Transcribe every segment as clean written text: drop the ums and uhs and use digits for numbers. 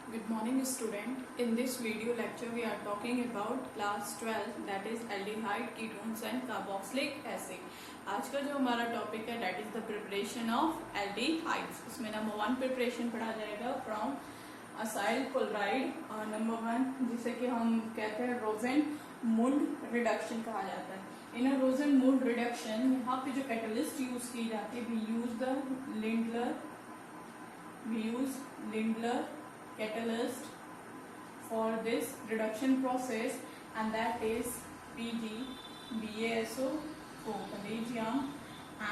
Good morning student. In this video lecture we are talking about class 12 that is aldehyde, ketones and carboxylic acid. आज का जो हमारा topic है that is the preparation of aldehydes. उसमें number 1 preparation पढ़ा जाएगा from acyl chloride और number 1 जिसे कि हम कहते हैं रोजेनमुंड रिडक्शन कहा जाता है. इन अ रोजेनमुंड रिडक्शन यहाँ पे जो कैटलिस्ट यूज की जाती है we use Lindlar catalyst for this reduction process and that is PgBaSO4 palladium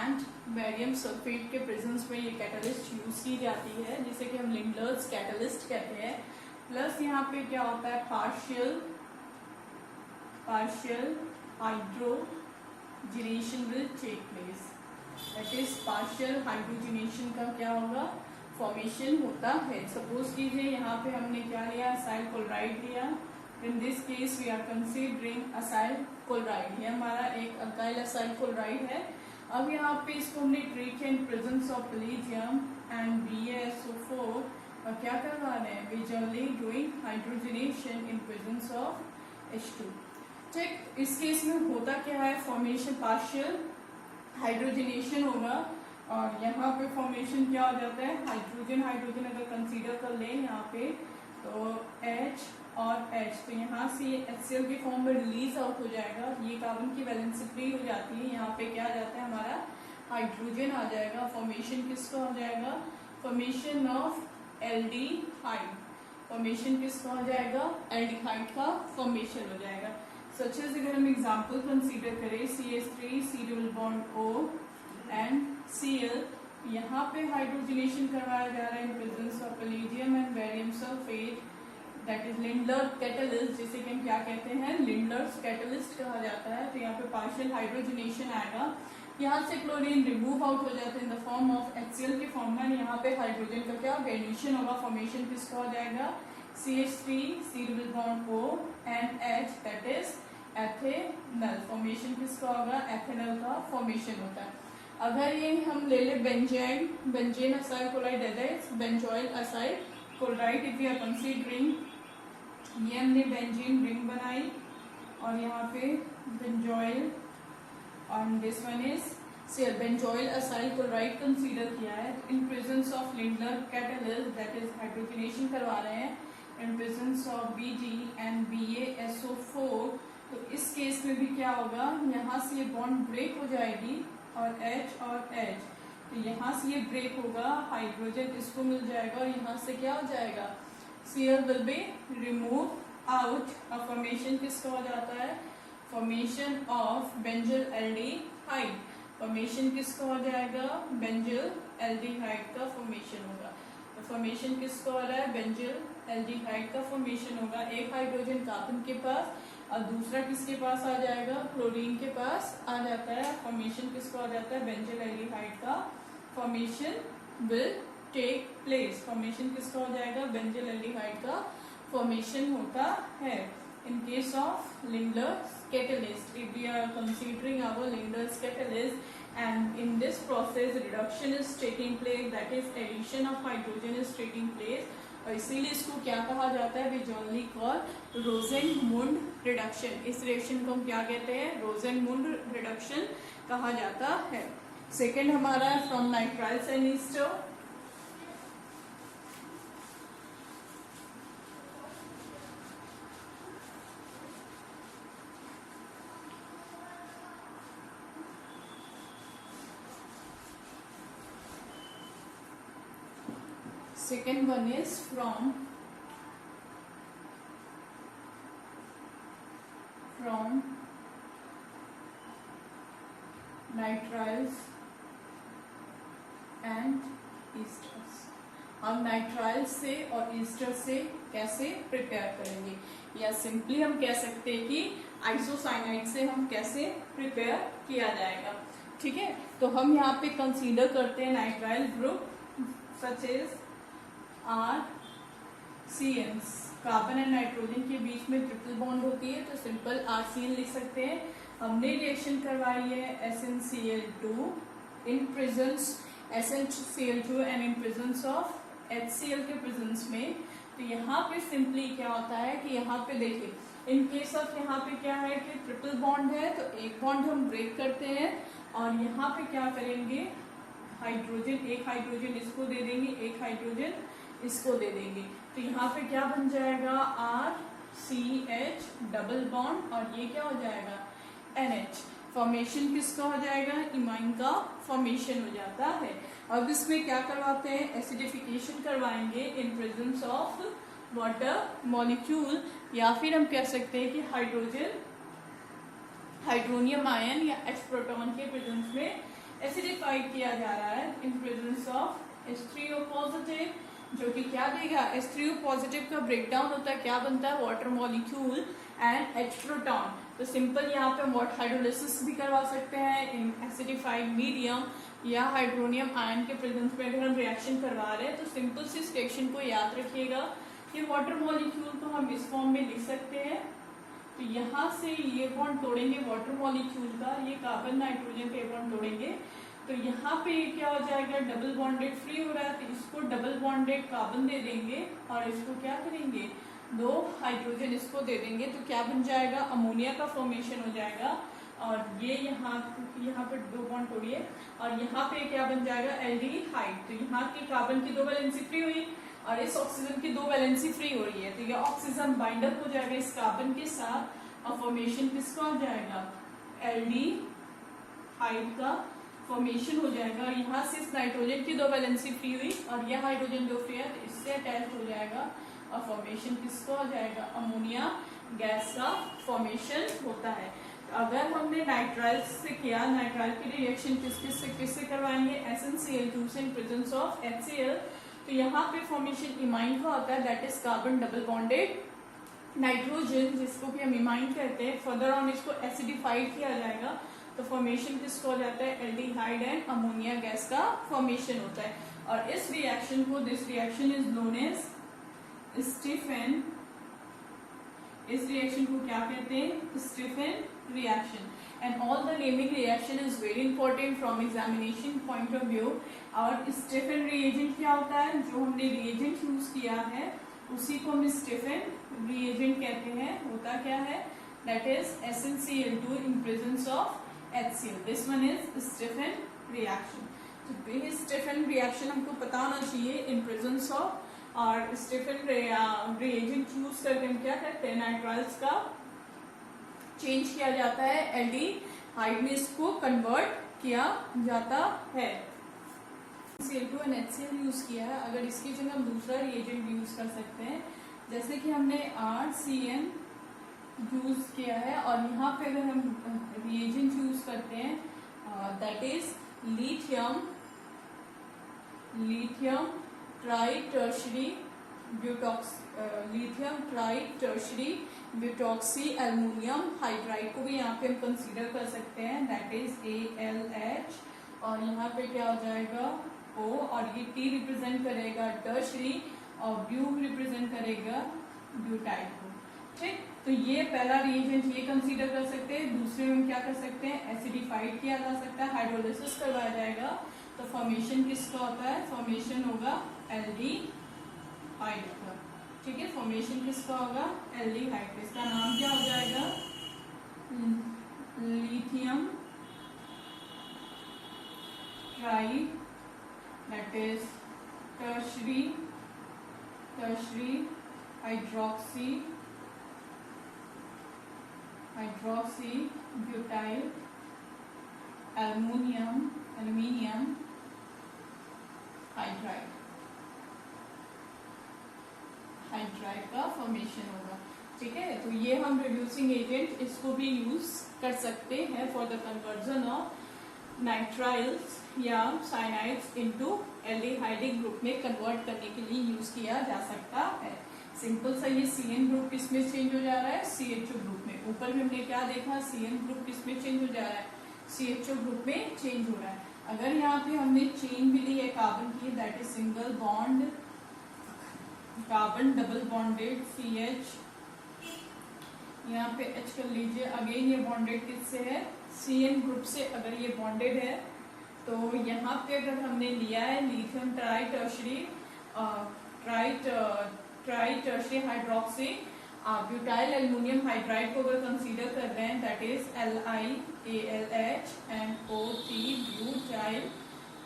and barium sulfate के प्रेजेंस में ये कैटलिस्ट यूज की जाती है जिसे कि हम लिंडलर्स कैटलिस्ट कहते हैं. प्लस यहाँ पे क्या होता है partial hydrogenation will take place. That is partial hydrogenation का क्या होगा फॉर्मेशन होता है. सपोज कीजिए यहाँ पे हमने क्या लिया असाइल क्लोराइड लिया. In this case we are considering acyl chloride. ये हमारा एक अल्काइल असाइल क्लोराइड है. अब यहाँ पे इसको हमने ट्रीट किया in presence of palladium and BaSO4 और क्या करवा रहे हैं we generally doing hydrogenation in presence of H2. ठीक, इस केस में होता क्या है फॉर्मेशन पार्शियल हाइड्रोजनेशन होगा और यहाँ पे फॉर्मेशन क्या हो जाता है हाइड्रोजन अगर कंसीडर कर लें यहाँ पे तो H और H तो यहाँ से ये HCl के फॉर्म में रिलीज आउट हो जाएगा. ये कार्बन की वैलेंसी फ्री हो जाती है. यहाँ पे क्या आ जाता है हमारा हाइड्रोजन आ जाएगा. फॉर्मेशन किसका हो जाएगा फॉर्मेशन ऑफ एल्डिहाइड. फॉर्मेशन किसका हो जाएगा एल्डिहाइड का फॉर्मेशन हो जाएगा. सच एज अगर हम एग्जाम्पल कंसीडर करें CH3 C double bond O and Cl यहाँ पे हाइड्रोजनेशन करवाया जा रहा है in presence of palladium and barium sulphate that is Lindlar catalyst जिसे कि हम क्या कहते हैं लिंडलर्स कैटलिस्ट कहा जाता है. तो यहाँ पे पार्शियल हाइड्रोजनेशन आएगा. यहाँ से क्लोरीन रिमूव आउट हो जाता है in the form of HCl के फॉर्म में. यहाँ पे हाइड्रोजन का क्या वेरिएशन होगा फॉर्मेशन किसका हो जाएगा CH3 C double bond O and H that is ethanal. Formation किसका होगा एथेनल का फॉर्मेशन होता है. अगर ये हम ले ले benzene acyl chloride benzoyl acyl chloride if you are considering ये हमने बेंजीन रिंग बनाई और यहाँ पे बेंजोइल और this one is benzoyl acyl chloride consider किया है. In presence of Lindlar catalyst that is hydrogenation करवा रहे हैं इन presence of Bg and BaSO4. तो इस केस में भी क्या होगा यहाँ से ये बॉन्ड ब्रेक हो जाएगी और H और H तो यहाँ से ये ब्रेक होगा हाइड्रोजन इसको मिल जाएगा और यहाँ से क्या हो जाएगा Cl will be remove out. और फॉर्मेशन किसका हो जाता है formation of benzyl aldehyde. Formation किसका हो जाएगा बेंजल एल्डिहाइड का फॉर्मेशन होगा. तो फॉर्मेशन किसका हो रहा है बेंजल एल्डिहाइड का फॉर्मेशन होगा. एक हाइड्रोजन कार्बन के पास और दूसरा किसके पास आ जाएगा क्लोरीन के पास आ जाता है. फॉर्मेशन किसको आ जाता है बेंजल एल्डिहाइड का formation will take place. Formation किसका हो जाएगा बेंजल एल्डिहाइड का फॉर्मेशन होता है in case of Lindlar's catalyst. If we are considering our Lindlar's catalyst and in this process reduction is taking place that is addition of hydrogen is taking place और इसीलिए इसको क्या कहा जाता है वी जनरली कॉल रोजेनमुंड रिडक्शन. इस reaction को हम क्या कहते हैं रोजेनमुंड रिडक्शन कहा जाता है. सेकेंड हमारा है from nitriles and Easter. Second one is from nitriles and esters. हम नाइट्राइल से और ईस्टर से कैसे प्रिपेयर करेंगे या सिंपली हम कह सकते हैं कि आइसोसाइनाइड से हम कैसे प्रिपेयर किया जाएगा. ठीक है, तो हम यहाँ पे कंसीडर करते हैं nitrile group such as RCNs. Carbon and nitrogen के बीच में ट्रिपल बॉन्ड होती है तो सिंपल RCN लिख सकते हैं. हमने रिएक्शन करवाई है SnCl2 in presence SnCl2 and in presence of HCl के प्रेजेंस में. तो यहाँ पे सिंपली क्या होता है कि यहाँ पे देखिए, इन केस ऑफ यहाँ पे क्या है कि ट्रिपल बॉन्ड है, तो एक बॉन्ड हम ब्रेक करते हैं और यहाँ पे क्या करेंगे, हाइड्रोजन, एक हाइड्रोजन इसको दे देंगे, एक हाइड्रोजन इसको दे देंगे, तो यहाँ पे क्या बन जाएगा, RCH डबल बॉन्ड, और ये क्या हो जाएगा, NH। फॉर्मेशन किसका हो जाएगा, इमाइन का फॉर्मेशन हो जाता है। अब इसमें क्या करवाते हैं, एसिडिफिकेशन करवाएंगे इन प्रेजेंस ऑफ वाटर मॉलिक्यूल, या फिर हम कह सकते हैं कि हाइड्रोनियम आयन या H प्रोटॉन के प्रेजेंस में एसिडिफाइड किया जा रहा है in presence of H3O positive, जो कि क्या देगा, H3O पॉजिटिव का ब्रेकडाउन होता है, क्या बनता है, water molecule and H proton. तो सिंपल यहाँ पे हम वाटर हाइड्रोलिसिस भी करवा सकते हैं इन एसिडिफाइड मीडियम, या हाइड्रोनियम आयन के प्रेजेंस में अगर हम रिएक्शन करवा रहे हैं, तो सिंपल सी इस रिएक्शन को याद रखिएगा कि वाटर मॉलिक्यूल को हम इस फॉर्म में लिख सकते हैं। तो यहाँ से ये बॉन्ड तोड़ेंगे वाटर मॉलिक्यूल का, ये कार्बन नाइट्रोजन का बॉन्ड तोड़ेंगे, तो यहाँ पे क्या हो जाएगा, डबल बॉन्डेड फ्री हो रहा है, तो इसको डबल बॉन्डेड कार्बन दे देंगे और इसको क्या करेंगे, 2 हाइड्रोजन इसको दे देंगे, तो क्या बन जाएगा, अमोनिया का फॉर्मेशन हो जाएगा। और ये यहाँ पे 2 बॉन्ड तोड़िए और यहाँ पे क्या बन जाएगा, एल्डिहाइड। तो यहाँ की कार्बन की 2 वैलेंसी फ्री हुई और इस ऑक्सीजन की 2 वैलेंसी फ्री हो रही है, तो ये ऑक्सीजन बाइंड अप हो जाएगा इस कार्बन के साथ और फॉर्मेशन किसका हो जाएगा, एल्डिहाइड का फॉर्मेशन हो जाएगा। यहाँ से इस नाइट्रोजन की 2 वैलेंसी फ्री हुई और यह हाइड्रोजन जो फ्री है तो इससे अटैच हो जाएगा और फॉर्मेशन किसका हो जाएगा, अमोनिया गैस का फॉर्मेशन होता है। तो अगर हमने नाइट्राइल से किया, नाइट्राइल की रिएक्शन किससे करवाएंगे, SnCl2 से इन प्रेजेंस ऑफ HCl, तो यहाँ पे फॉर्मेशन इमाइन का होता है, that is carbon double bonded nitrogen, जिसको कि हम इमाइन कहते हैं। फर्दर ऑन इसको एसिडिफाइड किया जाएगा तो फॉर्मेशन किसको हो जाता है, एल्डिहाइड एंड अमोनिया गैस का फॉर्मेशन होता है। और इस रिएक्शन को, this reaction is known as Stephen, इस रिएक्शन को क्या कहते हैं, Stephen reaction. And all the naming reaction is very important from examination point of view. और स्टीफन रिएजेंट क्या होता है, जो हमने रिएजेंट यूज किया है उसी को हम स्टीफन रिएजेंट कहते हैं। होता क्या है, that is SnCl2 in presence of HCl, this one is Stephen reaction. तो ये स्टीफन रिएक्शन हमको पता होना चाहिए इन प्रेजेंस ऑफ, और स्टीफन रिएजेंट यूज करके हम क्या करते हैं, नाइट्राइल्स का चेंज किया जाता है, एल्डिहाइड में इसको कन्वर्ट किया जाता है। Cl2 और HCl यूज किया है, अगर इसकी जगह हम दूसरा रिएजेंट यूज कर सकते हैं, जैसे कि हमने RCN यूज किया है और यहाँ पे अगर हम रिएजेंट यूज करते हैं, that is lithium tri tertiary butoxy aluminium hydride को भी यहाँ पे हम कंसीडर कर सकते हैं, दैट इज ALH, और यहाँ पे क्या हो जाएगा O, और ये T रिप्रेजेंट करेगा टर्शरी और ब्यू रिप्रेजेंट करेगा ब्यूटाइड को। ठीक, तो ये पहला रिएजेंट ये कंसीडर कर सकते हैं। दूसरे में क्या कर सकते हैं, एसिडिफाइड किया जा सकता है, हाइड्रोलिसिस करवाया जाएगा, तो फॉर्मेशन किसका होता है, फॉर्मेशन होगा एल्डिहाइड का। ठीक है, फॉर्मेशन किसका होगा, एल्डिहाइड। इसका नाम क्या हो जाएगा, lithium try, that is tertiary hydroxy butyl aluminium hydride का फॉर्मेशन होगा। ठीक है, तो ये हम रिड्यूसिंग एजेंट इसको भी यूज कर सकते हैं for the conversion of nitriles या साइनाइड्स इनटू एल्डिहाइडिक ग्रुप में कन्वर्ट करने के लिए यूज किया जा सकता है। सिंपल सा ये CN ग्रुप किसमें चेंज हो जा रहा है, CHO ग्रुप में। ऊपर में हमने क्या देखा, CN ग्रुप किसमें चेंज हो जा रहा है, CHO ग्रुप में चेंज हो रहा है। अगर यहाँ पे हमने चेन भी ली है कार्बन की, that is single bond carbon double bonded CH, यहाँ पे H कर लीजिए। अगेन ये बॉन्डेड किससे है, CN ग्रुप से। अगर ये बॉन्डेड है तो यहाँ पे अगर हमने लिया है lithium try try tertiary hydroxy butyl aluminium hydride को अगर कंसीडर कर रहे हैं, दैट इज LiAlH ब्यूटाइल,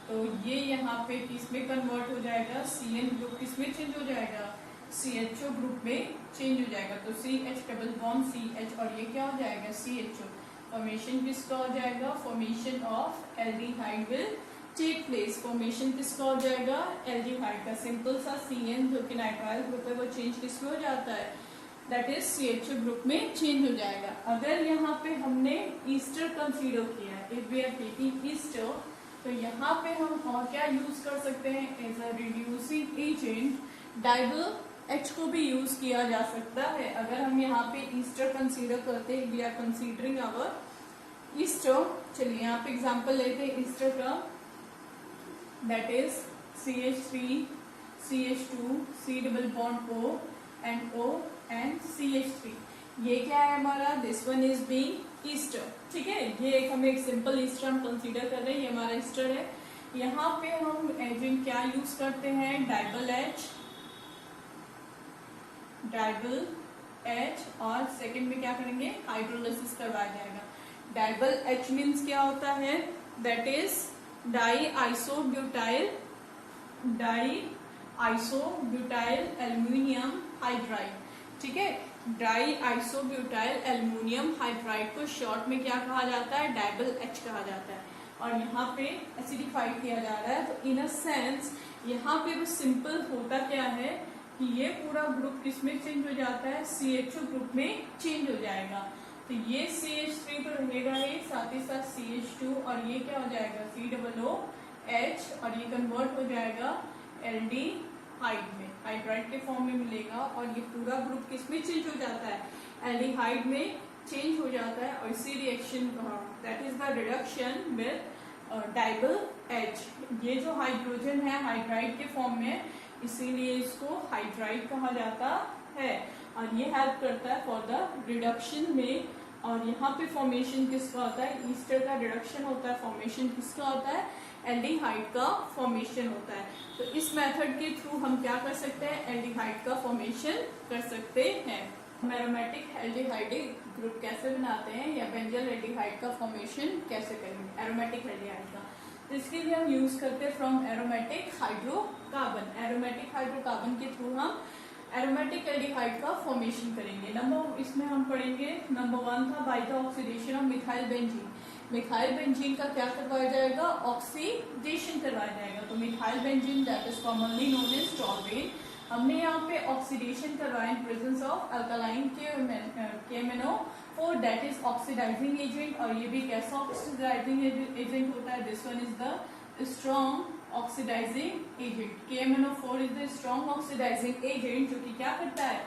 तो ये यहाँ पे किसमें कन्वर्ट हो जाएगा, CN ग्रुप किसमें चेंज हो जाएगा, CHO ग्रुप में चेंज हो जाएगा। तो CH डबल बॉन्ड CH और ये क्या हो जाएगा CHO। फॉर्मेशन किसका हो जाएगा, formation of aldehyde will take place. Formation किसका हो जाएगा, एल्डिहाइड का। सिंपल सा CN जो कि नाइट्राइल ग्रुप है वो चेंज किसमें हो जाता है, दैट इज CHO ग्रुप में चेंज हो जाएगा। अगर यहाँ पे हमने ईस्टर कंसीडर किया है, if we are taking ester, तो यहाँ पे हम और क्या यूज कर सकते हैं, as a reducing agent DIBAL H को भी यूज किया जा सकता है। अगर हम यहाँ पे ईस्टर कंसीडर करते हैं, we are considering our ester. चलिए यहाँ पे एग्जांपल लेते हैं ईस्टर का, that is CH3 CH2 C double bond O and O and CH3। ये क्या है हमारा, this one is being ester, ठीक है। ये एक हमें एक सिंपल ईस्टर हम कंसीडर कर रहे हैं, ये हमारा ईस्टर है। यहाँ पे हम एजेंट क्या यूज करते हैं, डाइबल H, और सेकंड में क्या करेंगे, हाइड्रोलिसिस करवाया जाएगा। डाइबल H मीन्स क्या होता है, that is die isobutyl aluminium hydride, ठीक है। डाई आइसोब्यूटाइल एल्युमिनियम हाइड्राइड को शॉर्ट में क्या कहा जाता है, डाइबल H कहा जाता है। और यहाँ पे एसिडिफाइड किया जा रहा है, तो इन अ सेंस यहाँ पे वो सिंपल होता क्या है कि ये पूरा ग्रुप किसमें चेंज हो जाता है, CHO ग्रुप में चेंज हो जाएगा। तो ये CH3 तो रहेगा ही, साथ ही साथ CH2, और ये क्या हो जाएगा COOH, और ये कन्वर्ट हो जाएगा एल्डिहाइड में, हाइड्राइड के फॉर्म में मिलेगा। और ये पूरा ग्रुप किसमें चेंज हो जाता है, एल्डिहाइड में चेंज हो जाता है। और इसी रिएक्शन का, that is the reduction with DIBAL H। ये जो हाइड्रोजन है हाइड्राइड के फॉर्म में, इसीलिए इसको हाइड्राइड कहा जाता है, और ये हेल्प करता है फॉर द रिडक्शन में। और यहाँ पे फॉर्मेशन किसका होता है, ईस्टर का रिडक्शन होता है, फॉर्मेशन किसका होता है, एल्डिहाइड का फॉर्मेशन होता है। तो इस मेथड के थ्रू हम क्या कर सकते हैं, एल्डिहाइड का फॉर्मेशन कर सकते हैं। हम एरोमेटिक एल्डिहाइड ग्रुप कैसे बनाते हैं, या बेंजल एल्डिहाइड का फॉर्मेशन कैसे करेंगे, एरोमेटिक एल्डिहाइड का। तो इसके लिए हम यूज करते हैं from aromatic hydrocarbon. Aromatic hydrocarbon के थ्रू हम एरोमेटिक एल्डिहाइड का फॉर्मेशन करेंगे। इसमें हम पढ़ेंगे नंबर 1 था by the oxidation of methyl benzene. Methyl benzene का क्या करवाया जाएगा, ऑक्सीडेशन करवाया जाएगा। तो मिथाइल बेंजीन that is commonly known as toluene, हमने यहाँ पे ऑक्सीडेशन करवाया in presence of alkaline KMnO4 that is oxidising agent. और ये भी कैसा ऑक्सीडाइजिंग एजेंट होता है, this one is the strong oxidising agent. KMnO4 is the strong oxidising agent, जो कि क्या करता है,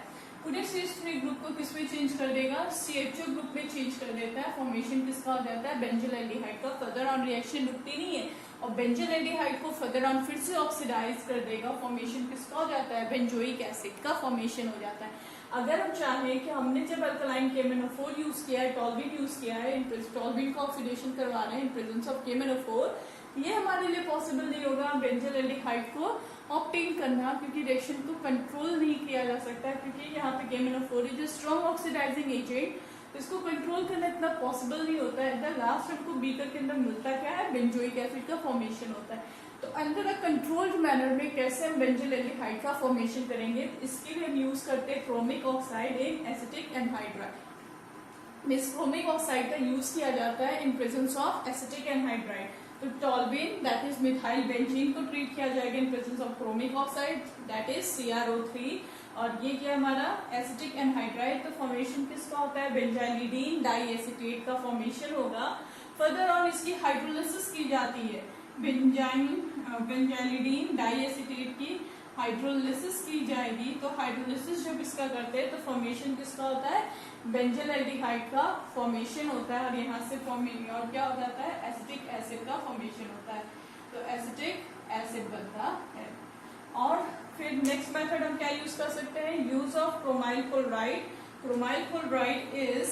पूरे CH3 ग्रुप को किसमें चेंज कर देगा, CHO ग्रुप में चेंज कर देता है। फॉर्मेशन किसका हो जाता है, बेंजल एल्डिहाइड का। फर्दर ऑन रिएक्शन रुकती नहीं है, और बेंजल एल्डिहाइड को फर्दर ऑन फिर से ऑक्सीडाइज कर देगा। फॉर्मेशन किसका हो जाता है, बेंजोइक एसिड का फॉर्मेशन हो जाता है। अगर हम चाहें कि हमने जब अल्कलाइन KMnO4 यूज किया है, टॉल्विन यूज किया है, टॉल्विन का ऑक्सीडेशन करवा रहे हैं इन प्रेजेंस ऑफ KMnO4, ये हमारे लिए पॉसिबल नहीं होगा बेंजल एल्डिहाइड को ऑब्टेन करना, क्योंकि रिएक्शन को कंट्रोल नहीं किया जा सकता, क्योंकि यहाँ पे KMnO4 is strong oxidising agent, तो इसको कंट्रोल करना इतना पॉसिबल नहीं होता है। द लास्ट हमको बीकर के अंदर मिलता क्या है, बेंजोइक एसिड का फॉर्मेशन होता है। तो अंडर अ कंट्रोल्ड मैनर में कैसे हम बेंजल एल्डिहाइड का फॉर्मेशन करेंगे, इसके लिए हम यूज करते हैं chromic oxide in acetic anhydride. मिस क्रोमिक ऑक्साइड का यूज किया जाता है in presence of acetic anhydride. तो toluene that is methyl benzene को ट्रीट किया जाएगा in presence of chromic oxide that is CrO3। और ये क्या हमारा एसिटिक एनहाइड्राइड, तो फॉर्मेशन किसका होता है, बेंजाइलिडीन डाई एसीटेट का फॉर्मेशन होगा। फर्दर ऑन इसकी हाइड्रोलिसिस की जाती है, बेंजाइलिडीन डाई एसीटेट की हाइड्रोलिसिस की जाएगी। तो हाइड्रोलिसिस जब इसका करते हैं तो फॉर्मेशन किसका होता है, बेंजल एल्डिहाइड का फॉर्मेशन होता है। और यहाँ से और क्या हो जाता है, एसिटिक एसिड का फॉर्मेशन होता है। तो एसिटिक एसिड बनता है। और फिर नेक्स्ट मेथड हम क्या यूज कर सकते हैं, use of chromyl chloride. Chromyl chloride is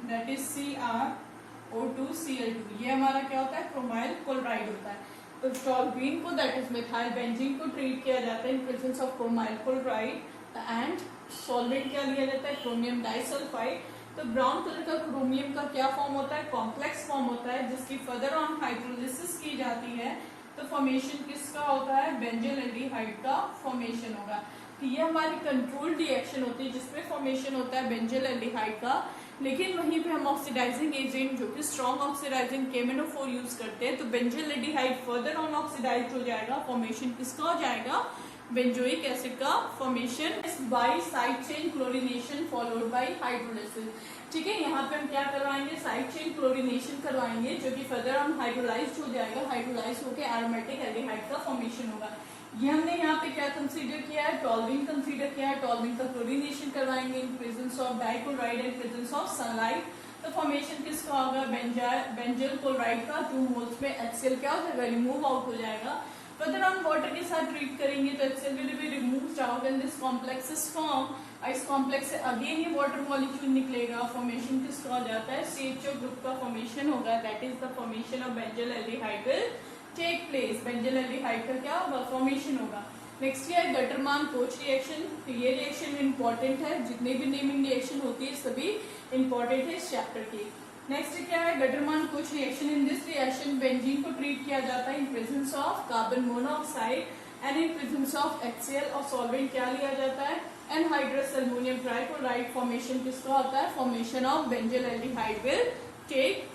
that is CrO2Cl2। ये हमारा क्या होता है, क्रोमाइल क्लोराइड होता है। टॉल्बीन को दैट इज मिथाइल बेंजीन को ट्रीट किया जाता है in presence of chromyl chloride and solvent क्या लिया जाता है, क्रोमियम डाइसल्फाइड। तो ब्राउन कलर का क्रोमियम का क्या फॉर्म होता है, कॉम्प्लेक्स फॉर्म होता है, जिसकी फर्दर ऑन हाइड्रोलिसिस की जाती है तो फॉर्मेशन किसका होता है, बेंजोल एल्डिहाइड का फॉर्मेशन होगा। तो ये हमारी कंट्रोल्ड रिएक्शन होती है जिसमें फॉर्मेशन होता है बेंजोल एल्डिहाइड का। लेकिन वहीं पे हम ऑक्सीडाइजिंग एजेंट जो कि स्ट्रॉन्ग ऑक्सीडाइजिंग KMnO4 यूज करते हैं, तो benzol aldehyde further on oxidise हो जाएगा, फॉर्मेशन किसका हो जाएगा, बेंजोइक एसिड का formation by side chain chlorination followed by hydrolysis. ठीक है, यहाँ पे हम क्या करवाएंगे, साइड चेन क्लोरीनेशन करवाएंगे जो कि फर्दर ऑन हाइड्रोलाइज्ड हो जाएगा, हाइड्रोलाइज होकर एरोमेटिक एल्डिहाइड का फॉर्मेशन होगा। ये हमने यहाँ पे क्या कंसीडर किया है, टॉल्विन कंसीडर किया है। टॉल्विन का क्लोरीनेशन करवाएंगे इन presence of dichloride and presence of sunlight. तो फॉर्मेशन किसका होगा, बेंजोल क्लोराइड का, 2 मोल्स में HCl क्या हो जाएगा, रिमूव आउट हो जाएगा। फर्दर ऑन वाटर के साथ ट्रीट करेंगे तो HCl will be removed out and this complex is form. इस कॉम्प्लेक्स से अगेन ये वाटर मॉलिक्यूल निकलेगा, फॉर्मेशन किसका हो जाता है, CHO ग्रुप का फॉर्मेशन होगा, that is the formation of benzol aldehyde will take place. Benzol aldehyde का क्या होगा, फॉर्मेशन होगा। नेक्स्ट है गटरमान कोच रिएक्शन। तो ये रिएक्शन इंपॉर्टेंट है, जितने भी नेमिंग रिएक्शन होती है सभी इंपॉर्टेंट है इस चैप्टर की। नेक्स्ट क्या है, Gattermann Koch reaction. In this reaction benzene को ट्रीट किया जाता है in presence of carbon monoxide and in presence of HCl और सॉल्वेंट क्या लिया जाता है, एनहाइड्रस अल्मोनियम ट्राइक्लोराइड। फॉर्मेशन किसका होता है, formation of benzol aldehyde will take